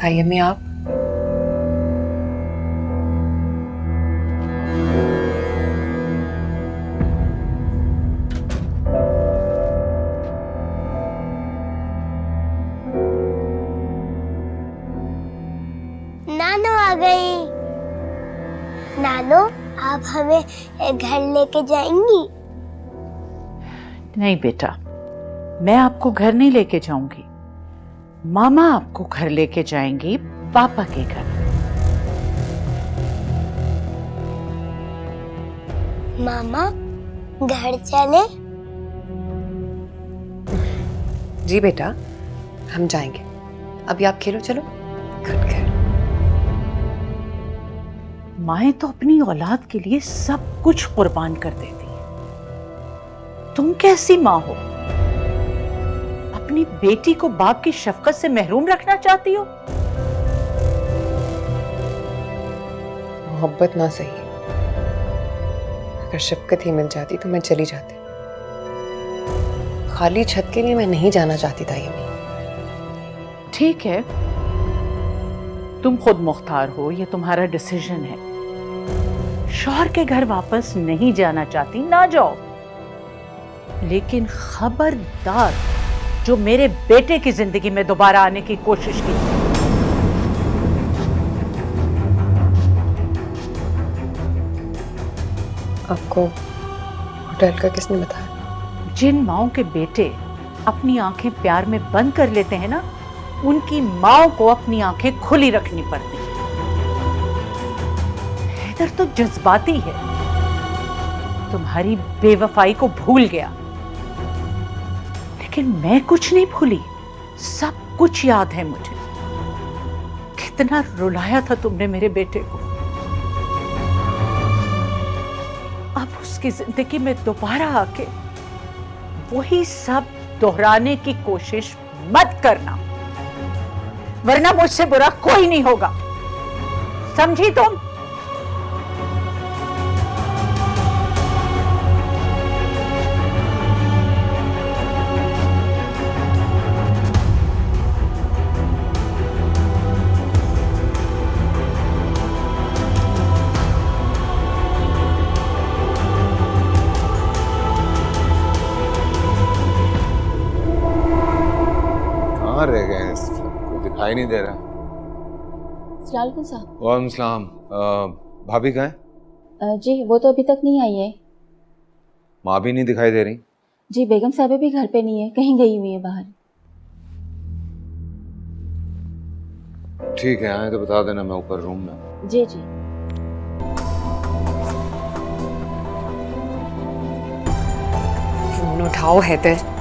ताई अम्मी आप? नानू आ गई। नानू आप हमें घर लेके जाएंगी? नहीं बेटा, मैं आपको घर नहीं लेके जाऊंगी। मामा आपको घर लेके जाएंगी, पापा के घर। मामा घर चले? जी बेटा, हम जाएंगे। अभी आप खेलो, चलो। Good girl. माएं तो अपनी औलाद के लिए सब कुछ कुर्बान कर देती है। तुम कैसी माँ हो? अपनी बेटी को बाप की शफकत से महरूम रखना चाहती हो? मोहब्बत ना सही, अगर शफकत ही मिल जाती तो मैं चली जाती। खाली छत के लिए मैं नहीं जाना चाहती ताई अम्मी। ठीक है, तुम खुद मुख्तार हो, ये तुम्हारा डिसीजन है। शौहर के घर वापस नहीं जाना चाहती, ना जाओ। लेकिन खबरदार, जो मेरे बेटे की जिंदगी में दोबारा आने की कोशिश की। आपको होटल का किसने बताया? जिन माओं के बेटे अपनी आंखें प्यार में बंद कर लेते हैं ना, उनकी माओं को अपनी आंखें खुली रखनी पड़ती है। हैदर तो जज्बाती है, तुम्हारी बेवफाई को भूल गया। लेकिन मैं कुछ नहीं भूली, सब कुछ याद है मुझे। कितना रुलाया था तुमने मेरे बेटे को। अब उसकी जिंदगी में दोबारा आके वही सब दोहराने की कोशिश मत करना, वरना मुझसे बुरा कोई नहीं होगा। समझी तुम? कहाँ रह गए हैं? कोई दिखाई नहीं दे रहा। सलाम साहब। वालेकुम सलाम। भाभी कहाँ है? जी वो तो अभी तक नहीं आई है। माँ भी नहीं दिखाई दे रही। जी बेगम साहब भी घर पे नहीं है, कहीं गई हुई है बाहर। ठीक है, आए तो बता देना, मैं ऊपर रूम में हूँ। जी जी। फोन उठाओ हैदर।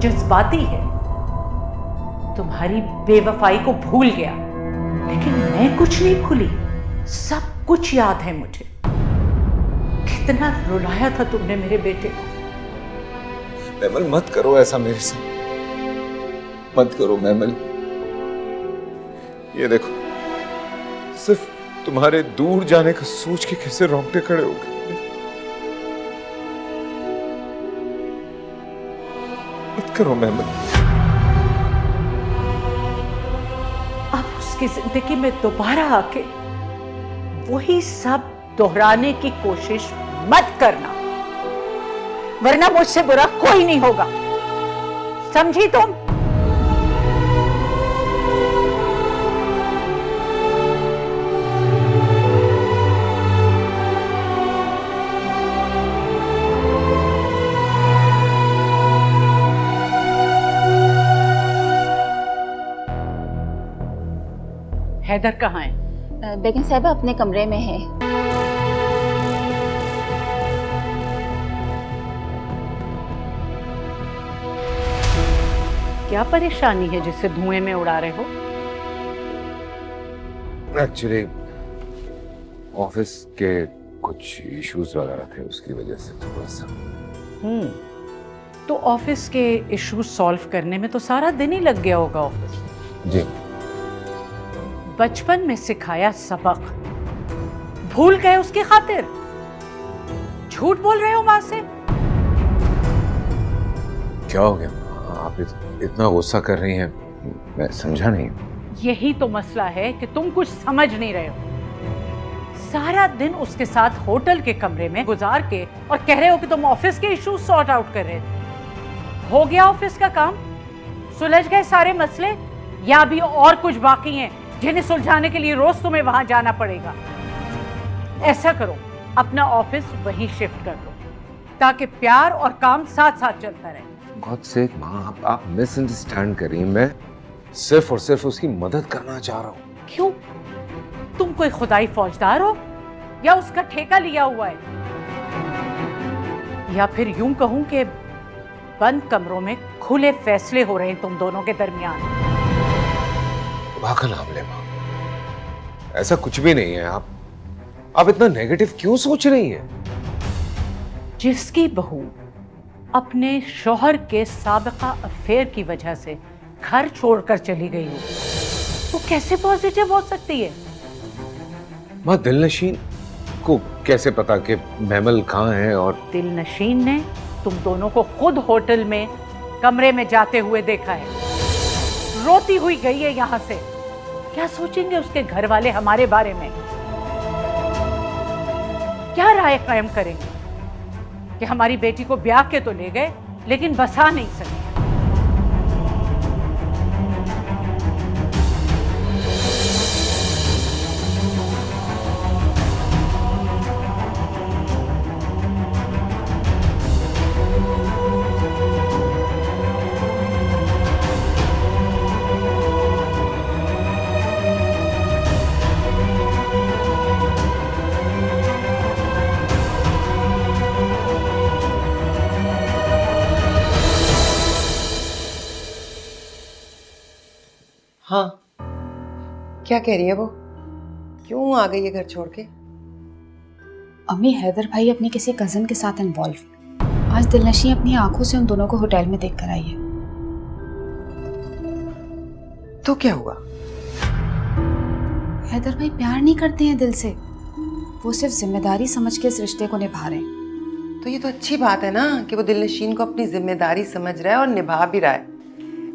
जज्बाती है, तुम्हारी बेवफाई को भूल गया। लेकिन मैं कुछ नहीं भूली, सब कुछ याद है मुझे। कितना रुलाया था तुमने मेरे बेटे को। मैमल मत करो ऐसा मेरे से, मत करो मैमल। ये देखो, सिर्फ तुम्हारे दूर जाने का सोच के कैसे रोंगटे खड़े हो गए। मत करो मैमल। अब उसकी जिंदगी में दोबारा आके वही सब दोहराने की कोशिश मत करना, वरना मुझसे बुरा कोई नहीं होगा। समझी तुम? हैदर कहाँ है? बेगम साहब अपने कमरे में है। क्या परेशानी है जिससे धुएं में उड़ा रहे हो? एक्चुअली ऑफिस के कुछ इश्यूज वगैरह थे, उसकी वजह से थोड़ा सा। तो ऑफिस के इश्यूज सॉल्व करने में तो सारा दिन ही लग गया होगा ऑफिस। जी। बचपन में सिखाया सबक भूल गए उसकी खातिर? झूठ बोल रहे हो माँ से? क्या हो गया? आप इतना गुस्सा कर रही हैं, मैं समझा नहीं। यही तो मसला है कि तुम कुछ समझ नहीं रहे हो। सारा दिन उसके साथ होटल के कमरे में गुजार के और कह रहे हो कि तुम ऑफिस के इश्यूज सॉर्ट आउट कर रहे थे। हो गया ऑफिस का काम? सुलझ गए सारे मसले या अभी और कुछ बाकी हैं जिन्हें सुलझाने के लिए रोज तुम्हें वहां जाना पड़ेगा? ऐसा करो, अपना ऑफिस वहीं शिफ्ट कर लो ताकि प्यार और काम साथ साथ चलता रहे। गॉड सेक माँ, आप मिसअंडरस्टैंड कर रही हैं। मैं सिर्फ और सिर्फ उसकी मदद करना चाह रहा हूँ। क्यों? तुम कोई खुदाई फौजदार हो या उसका ठेका लिया हुआ है? या फिर यूं कहूं कि बंद कमरों में खुले फैसले हो रहे हैं तुम दोनों के दरमियान। पागल आमले माँ, ऐसा कुछ भी नहीं है। आप इतना नेगेटिव क्यों सोच रही हैं? जिसकी बहू अपने शौहर के साबिका अफेयर की वजह से घर छोड़कर चली गई हो तो कैसे पॉजिटिव हो सकती है? माँ, दिलनशीन को कैसे पता कि महमल कहाँ है? और दिलनशीन ने तुम दोनों को खुद होटल में कमरे में जाते हुए देखा है। रोती हुई गई है यहाँ से। क्या सोचेंगे उसके घर वाले हमारे बारे में? क्या राय कायम करेंगे कि हमारी बेटी को ब्याह के तो ले गए लेकिन बसा नहीं सके? हाँ, क्या कह रही है वो? क्यों आ गई है घर छोड़ के? अम्मी, हैदर भाई अपने किसी कजन के साथ इन्वॉल्व। आज दिलनशी अपनी आंखों से उन दोनों को होटल में देखकर आई है। तो क्या हुआ? हैदर भाई प्यार नहीं करते हैं दिल से, वो सिर्फ जिम्मेदारी समझ के इस रिश्ते को निभा रहे हैं। तो ये तो अच्छी बात है ना कि वो दिलनशीन को अपनी जिम्मेदारी समझ रहा है और निभा भी रहा है।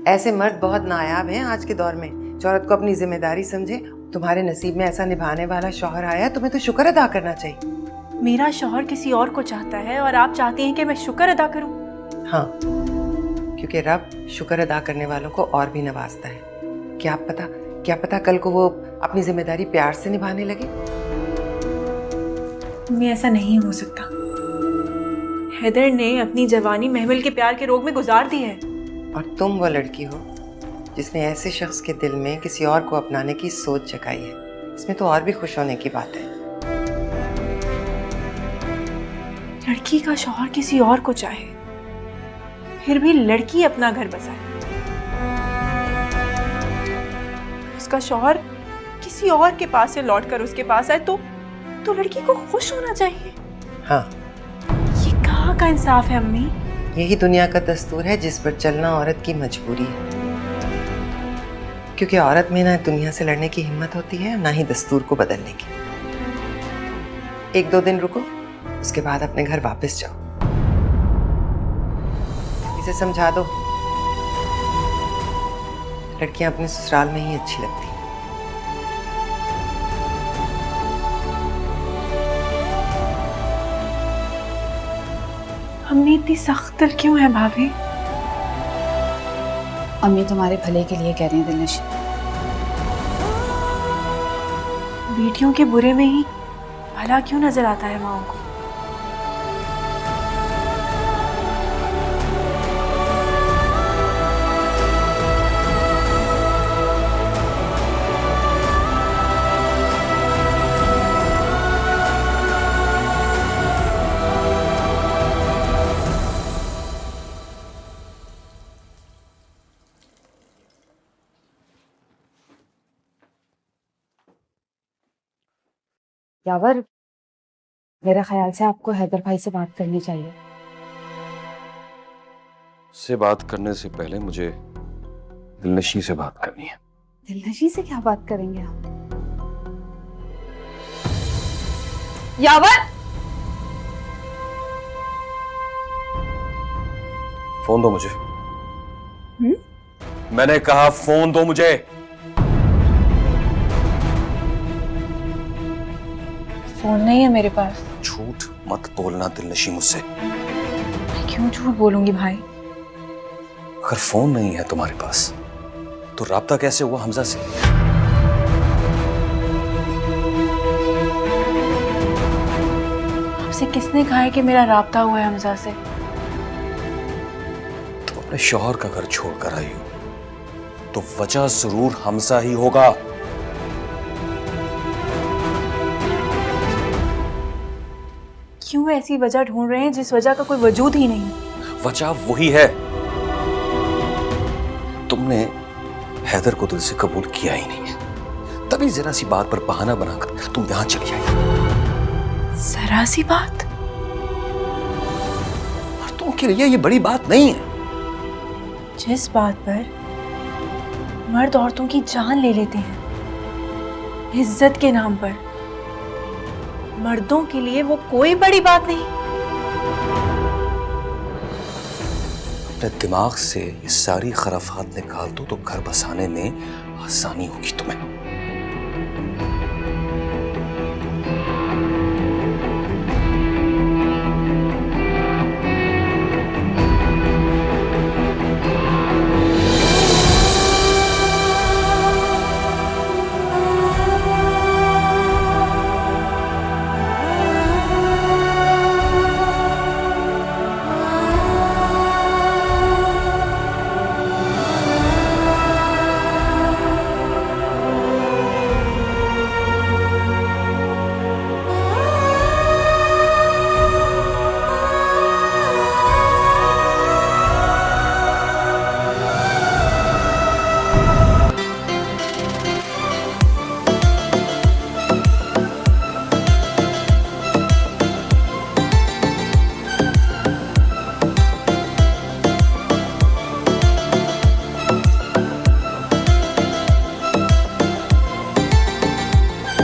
ऐसे मर्द बहुत नायाब हैं आज के दौर में, जो औरत को अपनी जिम्मेदारी समझे। तुम्हारे नसीब में ऐसा निभाने वाला शौहर आया, तुम्हें तो शुक्र अदा करना चाहिए। मेरा शौहर किसी और को चाहता है और आप चाहती हैं कि मैं शुक्र अदा करूं? हाँ, क्योंकि रब शुक्र अदा करने वालों को और भी नवाजता है। क्या पता कल को वो अपनी जिम्मेदारी प्यार से निभाने लगे। मैं ऐसा नहीं हो सकता। हैदर ने अपनी जवानी महमल के प्यार के रोग में गुजार दी है। और तुम वो लड़की हो जिसने ऐसे शख्स के दिल में किसी और को अपनाने की सोच जगाई है। इसमें तो और भी खुश होने की बात है। लड़की का शौहर किसी और को चाहे, फिर भी लड़की अपना घर बसाए। उसका शौहर किसी और के पास से लौटकर उसके पास आए तो लड़की को खुश होना चाहिए। हाँ, ये कहाँ का इंसाफ है अम्मी? यही दुनिया का दस्तूर है जिस पर चलना औरत की मजबूरी है। क्योंकि औरत में ना दुनिया से लड़ने की हिम्मत होती है, ना ही दस्तूर को बदलने की। 1-2 दिन रुको, उसके बाद अपने घर वापस जाओ। इसे समझा दो, लड़कियां अपने ससुराल में ही अच्छी लगती हैं। अम्मी इतनी सख्त दिल क्यों है भाभी? अम्मी तुम्हारे भले के लिए कह रही हैं दिलनशी। बेटियों के बुरे में ही भला क्यों नजर आता है माओ को? यावर, मेरे ख्याल से आपको हैदर भाई से बात करनी चाहिए। से बात करने से पहले मुझे दिलनशी से बात करनी है। दिलनशी से क्या बात करेंगे आप? यावर, फोन दो मुझे। मैंने कहा फोन दो मुझे। फोन नहीं है मेरे पास। झूठ मत बोलना दिलनशी मुझसे। मैं क्यों झूठ बोलूंगी भाई? अगर फोन नहीं है तुम्हारे पास तो राब्ता कैसे हुआ हमजा से? आपसे किसने कहा है कि मेरा राब्ता हुआ है हमजा से? तुम अपने शौहर का घर छोड़कर आई हो तो वजह जरूर हमजा ही होगा। क्यों ऐसी वजह ढूंढ रहे हैं जिस वजह का कोई वजूद ही नहीं? वजह वही है, तुमने हैदर को दिल से कबूल किया ही नहीं है, तभी जरा सी बात पर बहाना बनाकर तुम यहां चली आई। जरा सी बात? और तुमके लिए ये बड़ी बात नहीं है। जिस बात पर मर्द औरतों की जान ले लेते हैं इज्जत के नाम पर, मर्दों के लिए वो कोई बड़ी बात नहीं। अपने दिमाग से ये सारी खराफात निकाल दो तो घर बसाने में आसानी होगी तुम्हें।